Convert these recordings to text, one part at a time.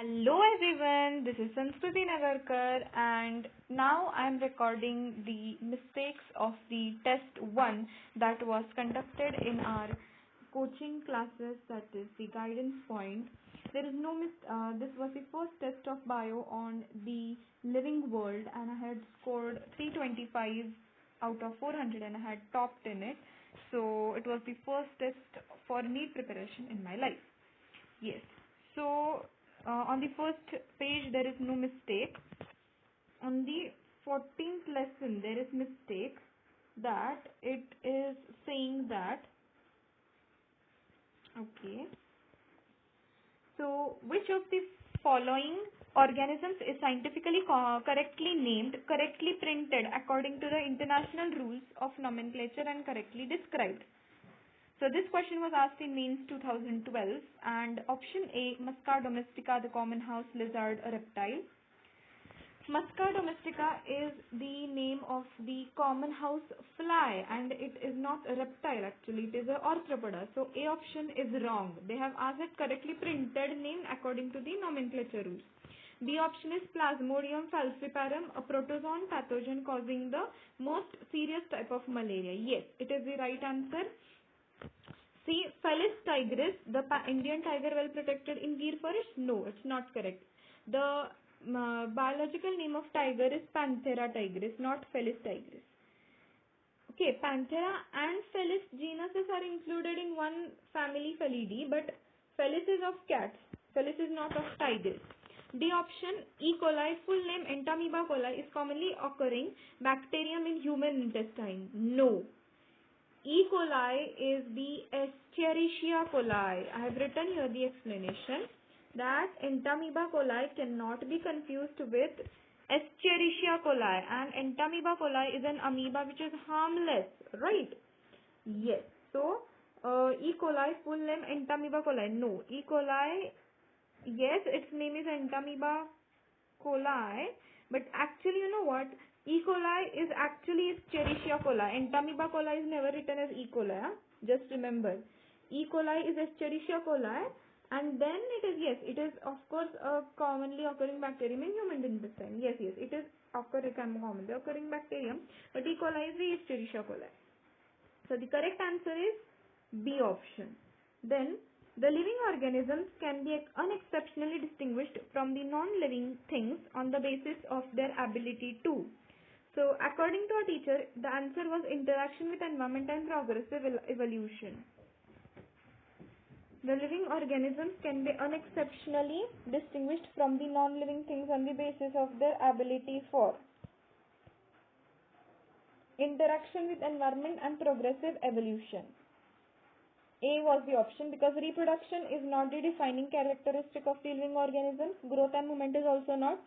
Hello everyone, this is Sanskruti and now I am recording the mistakes of the test 1 that was conducted in our coaching classes, that is the guidance point. There is no this was the first test of bio on the living world and I had scored 325 out of 400 and I had topped in it. So it was the first test for NEET preparation in my life. Yes. So on the first page there is no mistake. On the 14th lesson there is mistake, that it is saying that, okay, so which of the following organisms is scientifically correctly named, correctly printed according to the international rules of nomenclature and correctly described? So this question was asked in mains 2012, and option A, Musca domestica, the common house lizard, a reptile. Musca domestica is the name of the common house fly and it is not a reptile actually, it is a arthropoda. So A option is wrong. They have asked it correctly printed name according to the nomenclature rules. B option is Plasmodium falciparum, a protozoan pathogen causing the most serious type of malaria. Yes, it is the right answer. See, Felis tigris, the Indian tiger, well protected in Gir forest? No, it's not correct. The biological name of tiger is Panthera tigris, not Felis tigris. Okay, Panthera and Felis genuses are included in one family Felidae, but Felis is of cats. Felis is not of tigers. D option, E. coli, full name Entamoeba coli, is commonly occurring bacterium in human intestine. No. E. coli is the Escherichia coli. I have written here the explanation that Entamoeba coli cannot be confused with Escherichia coli, and Entamoeba coli is an amoeba which is harmless, right? Yes. So, E. coli full name Entamoeba coli. No. E. coli, yes, its name is Entamoeba coli, but actually you know what? E. coli is actually Escherichia coli. Entamoeba coli is never written as E. coli. Huh? Just remember. E. coli is Escherichia coli, and then it is, yes, it is of course a commonly occurring bacterium in human intestine. Yes, it is commonly occurring bacterium, but E. coli is the Escherichia coli. So the correct answer is B option. Then the living organisms can be unexceptionally distinguished from the non-living things on the basis of their ability to. So according to our teacher, the answer was interaction with environment and progressive evolution. The living organisms can be unexceptionally distinguished from the non-living things on the basis of their ability for interaction with environment and progressive evolution. A was the option because reproduction is not the defining characteristic of the living organisms. Growth and movement is also not.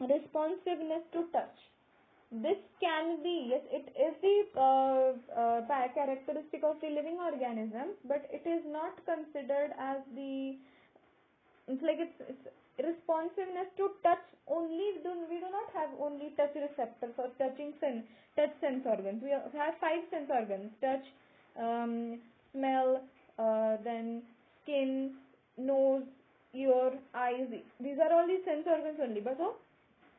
Responsiveness to touch. This can be, yes, it is the characteristic of the living organism, but it is not considered as the, it's responsiveness to touch only. We do not have only touch receptors or touch sense organs. We have 5 sense organs: touch, smell, then skin, nose, ear, eyes. These are all the sense organs only, but so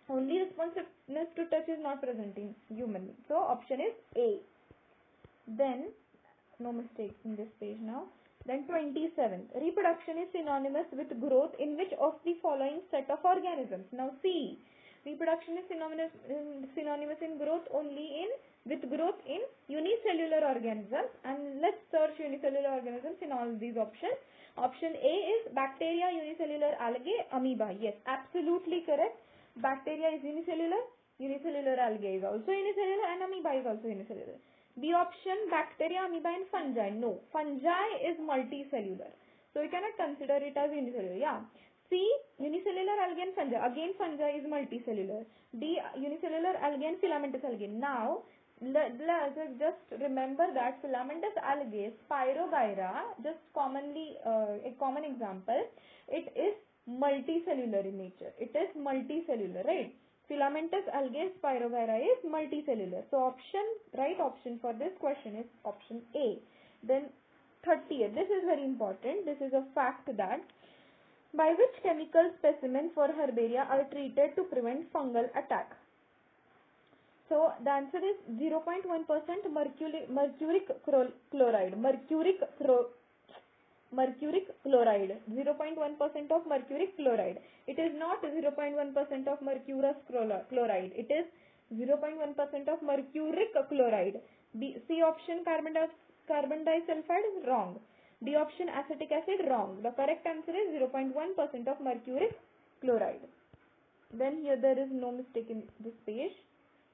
only responsiveness to touch is not present in human. So option is A. Then, no mistakes in this page now. Then 27th. Reproduction is synonymous with growth in which of the following set of organisms? Now see, reproduction is synonymous in growth only with growth in unicellular organisms, and let's search unicellular organisms in all these options. Option A is bacteria, unicellular algae, amoeba. Yes, absolutely correct. Bacteria is unicellular algae is also unicellular, and amoeba is also unicellular. B option, bacteria, amoeba and fungi. No, fungi is multicellular, so we cannot consider it as unicellular. Yeah. C, unicellular algae and fungi. Again, fungi is multicellular. D, unicellular algae and filamentous algae. Now, let's just remember that filamentous algae, Spirogyra, just commonly a common example, it is multicellular in nature. It is multicellular, right? Filamentous algae, Spirogyra, is multicellular. So right option for this question is option A. Then 30th, this is very important. This is a fact that By which chemical specimens for herbaria are treated to prevent fungal attack? So the answer is 0.1% mercuric chloride. Mercuric chloride. 0.1% of mercuric chloride. It is not 0.1% of mercurous chloride. It is 0.1% of mercuric chloride. C option carbon disulfide is wrong. D option acetic acid wrong. The correct answer is 0.1% of mercuric chloride. Then here there is no mistake in this page.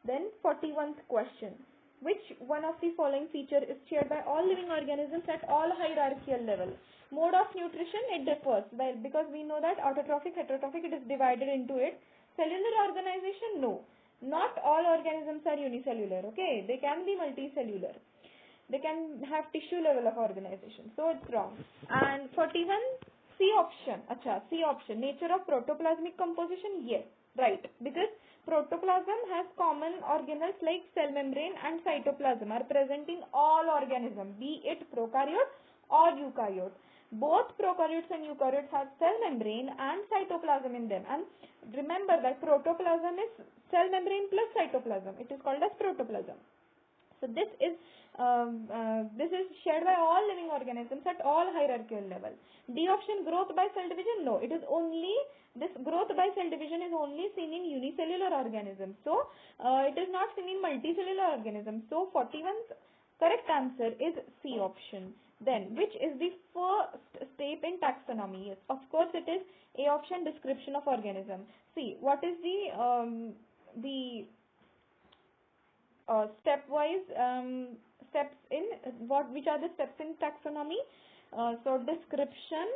Then 41st question. Which one of the following feature is shared by all living organisms at all hierarchical levels? Mode of nutrition, it differs. Well, because we know that autotrophic, heterotrophic, it is divided into it. Cellular organization, no. Not all organisms are unicellular, okay? They can be multicellular. They can have tissue level of organization. So it's wrong. And 41, C option. C option. Nature of protoplasmic composition, yes. Right. Because protoplasm has common organelles like cell membrane and cytoplasm are present in all organisms, be it prokaryote or eukaryote. Both prokaryotes and eukaryotes have cell membrane and cytoplasm in them. And remember that protoplasm is cell membrane plus cytoplasm. It is called as protoplasm. So this is shared by all living organisms at all hierarchical levels. D option, growth by cell division, no. It is only, this growth by cell division is only seen in unicellular organisms. So it is not seen in multicellular organisms. So 41st correct answer is C option. Then which is the first step in taxonomy? Yes, of course it is A option, description of organism. See, what is the stepwise steps in which are the steps in taxonomy? So description,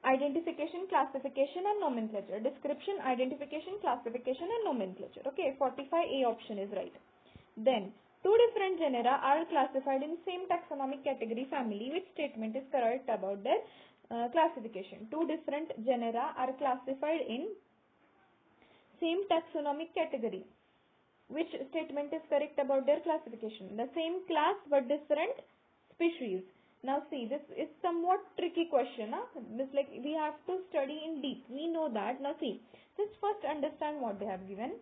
identification, classification and nomenclature. Description, identification, classification and nomenclature. Okay, 45A option is right. Then two different genera are classified in same taxonomic category family. Which statement is correct about their classification? Two different genera are classified in same taxonomic category. Which statement is correct about their classification? The same class but different species. Now see, this is somewhat tricky question. This like we have to study in deep. We know that. Now see, let's first understand what they have given.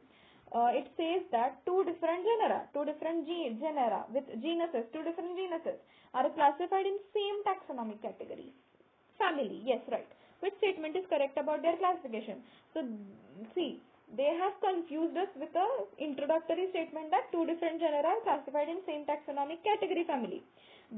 It says that two different genera with genuses, two different genuses are classified in same taxonomic category. Family, yes, right. Which statement is correct about their classification? So see, they have confused us with a introductory statement that two different genera are classified in same taxonomic category family.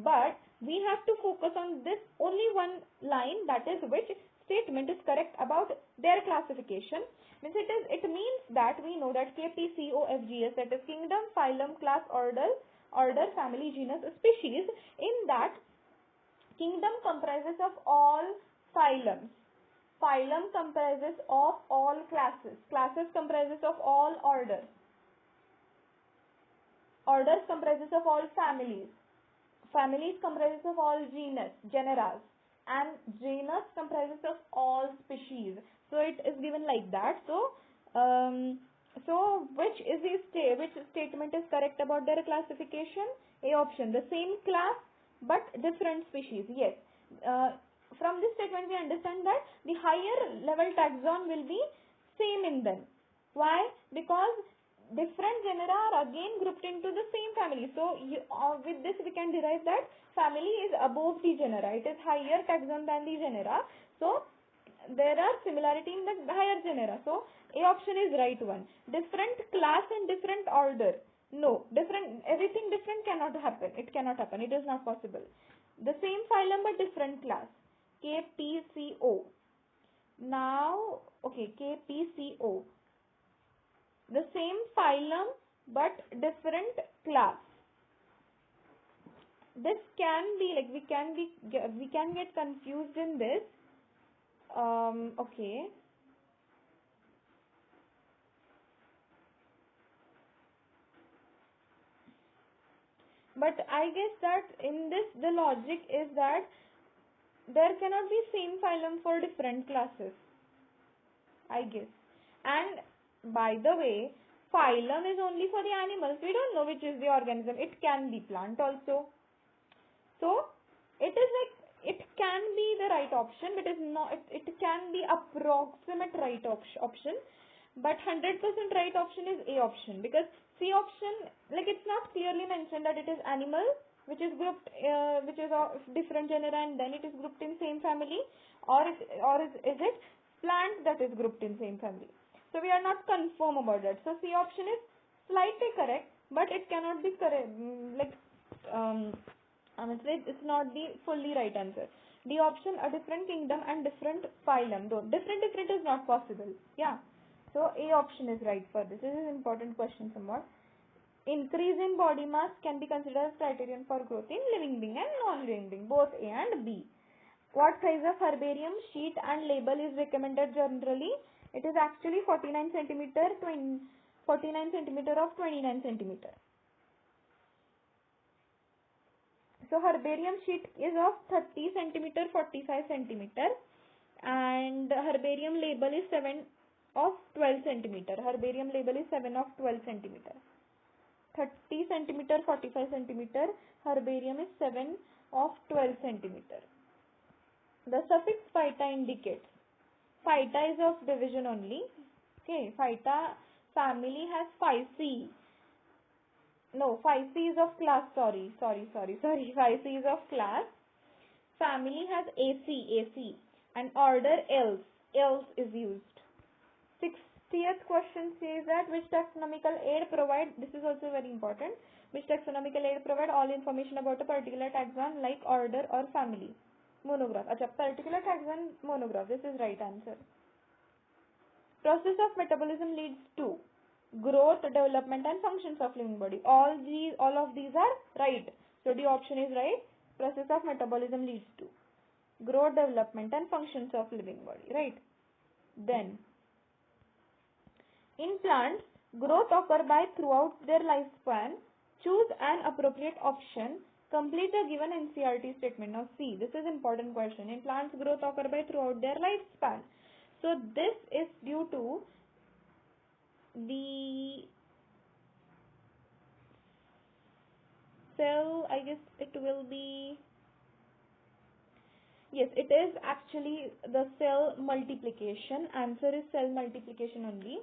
But we have to focus on this only one line, that is which statement is correct about their classification. It means that we know that KPCOFGS, that is kingdom, phylum, class, order, family, genus, species. In that, kingdom comprises of all phylums. Phylum comprises of all classes. Classes comprises of all orders. Orders comprises of all families. Families comprises of all genera. And genus comprises of all species. So it is given like that. So, which statement is correct about their classification? A option, the same class but different species. Yes. From this statement we understand that the higher level taxon will be same in them. Why? Because different genera are again grouped into the same family. So with this we can derive that family is above the genera. It is higher taxon than the genera. So there are similarity in the higher genera. So A option is right one. Different class and different order. No, everything different cannot happen. It cannot happen. It is not possible. The same phylum but different class. KPCO. Now, okay, KPCO. The same phylum but different class. This can be like we can get confused in this. Okay. But I guess that in this the logic is that there cannot be same phylum for different classes, I guess. And by the way, phylum is only for the animals. We don't know which is the organism. It can be plant also. So it is like It can be the right option, but it can be approximate right option, but 100% right option is A option, because C option, like, it's not clearly mentioned that it is animal which is grouped, which is of different genera and then it is grouped in same family, or is it plant that is grouped in same family. So we are not confirm about that. So C option is slightly correct, but it cannot be correct, I'm afraid it's not the fully right answer. D option, a different kingdom and different phylum. Though different is not possible. Yeah. So A option is right for this. This is an important question somewhat. Increase in body mass can be considered as criterion for growth in living being and non-living being, both A and B. What size of herbarium sheet and label is recommended generally? It is actually 49 centimeter of 29 centimeter. So herbarium sheet is of 30 centimeter, 45 centimeter, and herbarium label is 7 of 12 centimeter. Herbarium label is 7 of 12 centimeter. 30 centimeter, 45 centimeter. Herbarium is 7 of 12 centimeter. The suffix phyta indicates. Phyta is of division only. Okay, phyta family has 5C. No, 5C is of class, sorry. 5C is of class. Family has AC, and order else is used. 60th question says that which taxonomical aid provide, this is also very important, which taxonomical aid provide all information about a particular taxon like order or family. Monograph. Acha, particular taxon monograph. This is right answer. Process of metabolism leads to growth, development and functions of living body. All of these are right. So the option is right. Process of metabolism leads to growth, development and functions of living body. Right. Then, in plants, growth occur by throughout their lifespan. Choose an appropriate option. Complete the given NCERT statement. Now see, this is important question. In plants, growth occur by throughout their lifespan. So this is due to the cell, I guess it will be, yes, it is actually the cell multiplication. Answer is cell multiplication only.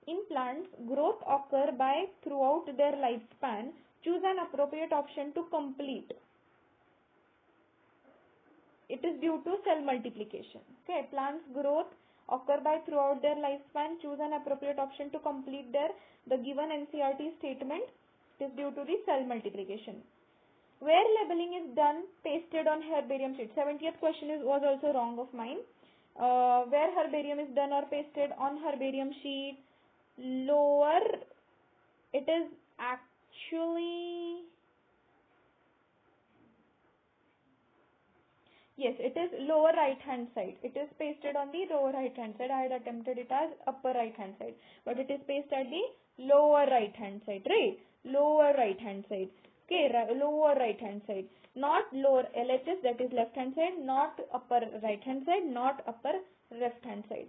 In plants, growth occur by throughout their lifespan. Choose an appropriate option to complete. It is due to cell multiplication. Okay, plants growth occur by throughout their lifespan. Choose an appropriate option to complete the given NCERT statement. It is due to the cell multiplication. Where labeling is done, pasted on herbarium sheet. 70th question was also wrong of mine. Where herbarium is done or pasted on herbarium sheet, lower, it is actually, yes, it is lower right hand side. It is pasted on the lower right hand side. I had attempted it as upper right hand side, but it is pasted at the lower right hand side, right? Lower right hand side. Okay, lower right hand side. Not lower LHS, that is left hand side, not upper right hand side, not upper left hand side.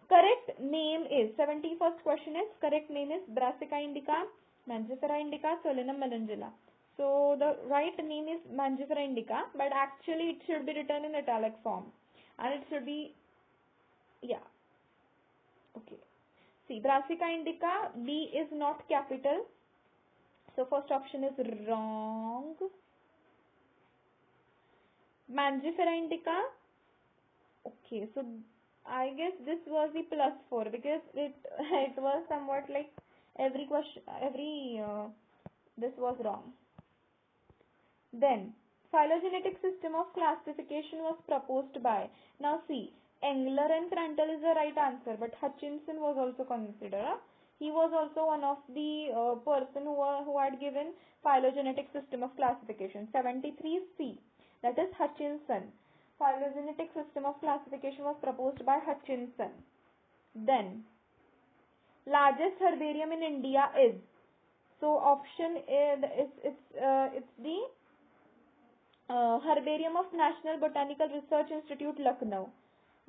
Correct name is, 71st question is, correct name is Brassica indica, Mangifera indica, Solanum melangella. So the right name is Mangifera indica, but actually it should be written in italic form. And it should be, yeah, okay. See, Brassica indica, B is not capital. So first option is wrong. Mangifera indica, okay, so I guess this was the +4 because it was somewhat like every question, this was wrong. Then, phylogenetic system of classification was proposed by, now see, Engler and Prandtl is the right answer, but Hutchinson was also considered. He was also one of the person who had given phylogenetic system of classification. 73C, that is Hutchinson. Phylogenetic system of classification was proposed by Hutchinson. Then, largest herbarium in India is, so option A, it's the Herbarium of National Botanical Research Institute, Lucknow.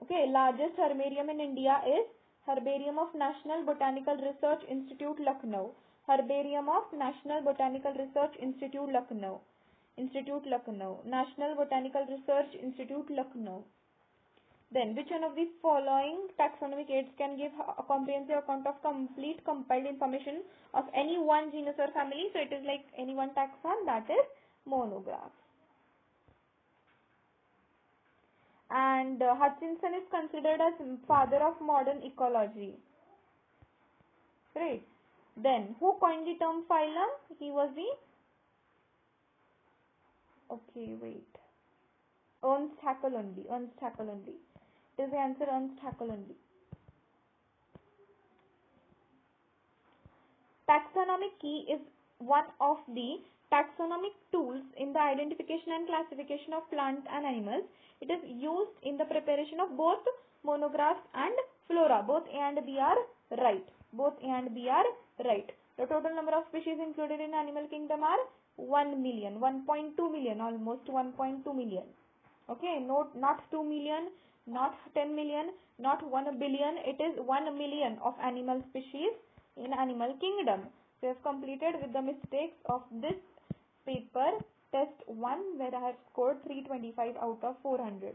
Okay, largest herbarium in India is Herbarium of National Botanical Research Institute, Lucknow. Herbarium of National Botanical Research Institute, Lucknow. Institute, Lucknow. National Botanical Research Institute, Lucknow. Then, which one of the following taxonomic aids can give a comprehensive account of complete compiled information of any one genus or family? So, it is like any one taxon, that is monograph. And Hutchinson is considered as father of modern ecology. Right. Then, who coined the term phylum? He was the... Okay, wait. Ernst Haeckel only. Ernst Haeckel only. It is the answer, Ernst Haeckel only. Taxonomic key is one of the taxonomic tools in the identification and classification of plants and animals. It is used in the preparation of both monographs and flora. Both A and B are right. Both A and B are right. The total number of species included in animal kingdom are 1 million, 1.2 million, almost 1.2 million. Okay, not 2 million, not 10 million, not 1 billion. It is 1 million of animal species in animal kingdom. So, I have completed with the mistakes of this paper, test 1, where I have scored 325 out of 400.